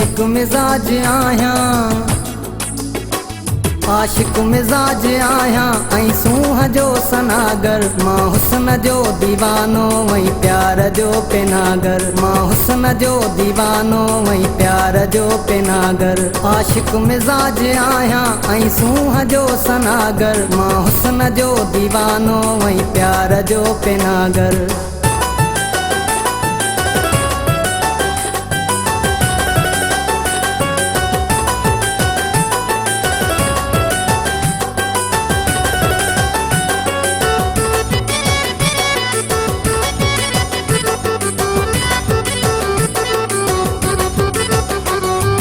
आशिक मिजाज आहियां, आशिक मिजाज आहियां ऐं सूंह जो सनागर। मां हुस्न जो दीवानो वहीं प्यार जो पिनागर। मां हुस्न जो दीवानो वहीं प्यार जो पिनागर। आशिक मिजाज आहियां ऐं सूंह जो सनागर। मां हुस्न जो दीवानो वहीं प्यार जो पिनागर।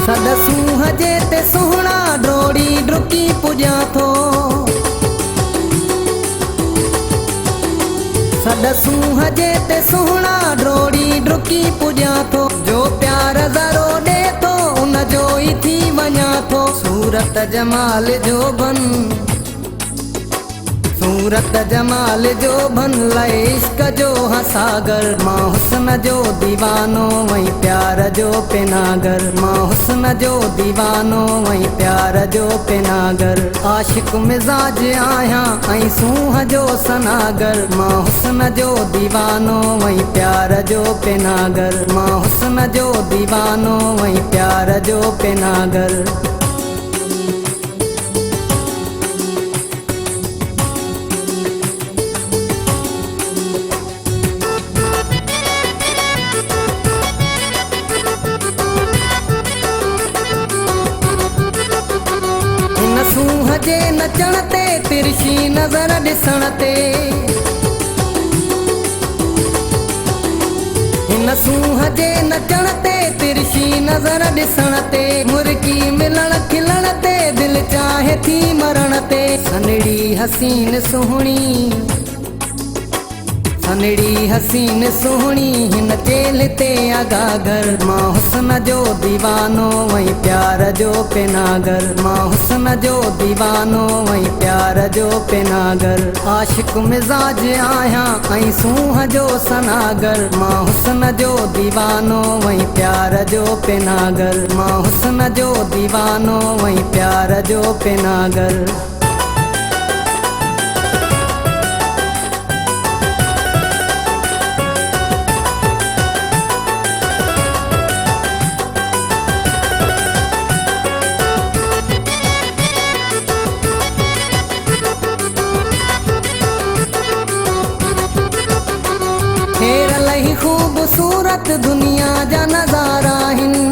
सद सूंह जे ते सुहणा ड्रोड़ी डुकी पुॼां थो। सद सूंह जे ते सुहणा ड्रोड़ी डुकी पुॼां थो। जो प्यार ज़रो ॾे थो उन जो ई थी वञा थो। सूरत जमाल जो बन, सूरत जमाल जो बन लए इश्क जो हसागर। मां हुस्न जो दीवानो वहीं प्यार जो पिनागर। मां हुस्न जो दीवानो वहीं प्यार जो पिनागर। आशिक मिजाज आहियां ऐं सूंह जो सनागर। मां हुस्न जो दीवानो वहीं प्यार जो पिनागर। मां हुस्न जो दीवानो वहीं प्यार जो पिनागर। सूंह जे नचण ते तिरछी नज़र ॾिसण ते, हिन सूंह जे नचण ते तिरछी नज़र ॾिसण ते। मुर्गी मिलण खिलण ते दिलि चाहे थी मरण ते। सनड़ी हसीन सुहिणी, सनड़ी हसीन सुहिणी हिन चेल ते अगागर। मां हुस्न जो दीवानो वहीं प्यार जो पिनागर। मां हुस्न जो दीवानो वहीं प्यार जो पिनागर। आशिक मिजाज आहियां ऐं सूंह जो सनागर। मां हुस्न जो दीवानो वहीं प्यार जो पिनागर। मां हुस्न जो दीवानो वहीं प्यार जो पिनागर। हेर लही खूबसूरत दुनिया जा नज़ारा आहिनि।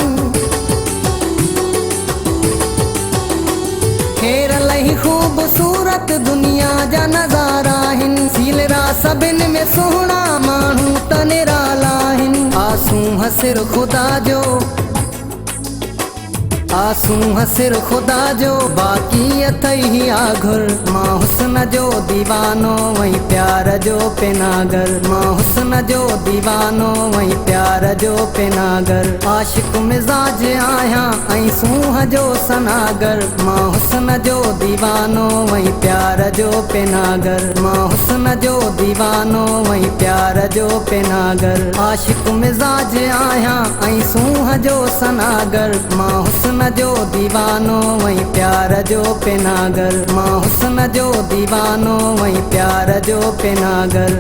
हेर लही खूबसूरत दुनिया जा नज़ारा आहिनि। सीलरा सभिनि में सुहिणा माण्हू त निराला आहिनि। आसूं हसिर ख़ुदा जो, आसूं हसिर ख़ुदा जो बाक़ी अथई आघुर। मां हुस्न जो दीवानो वहीं प्यार जो पिनागर। मां हुस्न जो दीवानो वहीं प्यार जो पिनागर। आशिक मिजाज आहियां ऐं सूंह जो सनागर। मां हुस्न जो दीवानो वहीं प्यार जो पिनागर। मां हुस्न जो दीवानो वहीं प्यार जो पिनागर। आशिक मिजाज आहियां ऐं सूंह जो सनागर। मां हुस्न जो दीवानो वहीं प्यार जो पिनागर। मां हुस्न जो दीवानो वहीं प्यार जो पिनागर।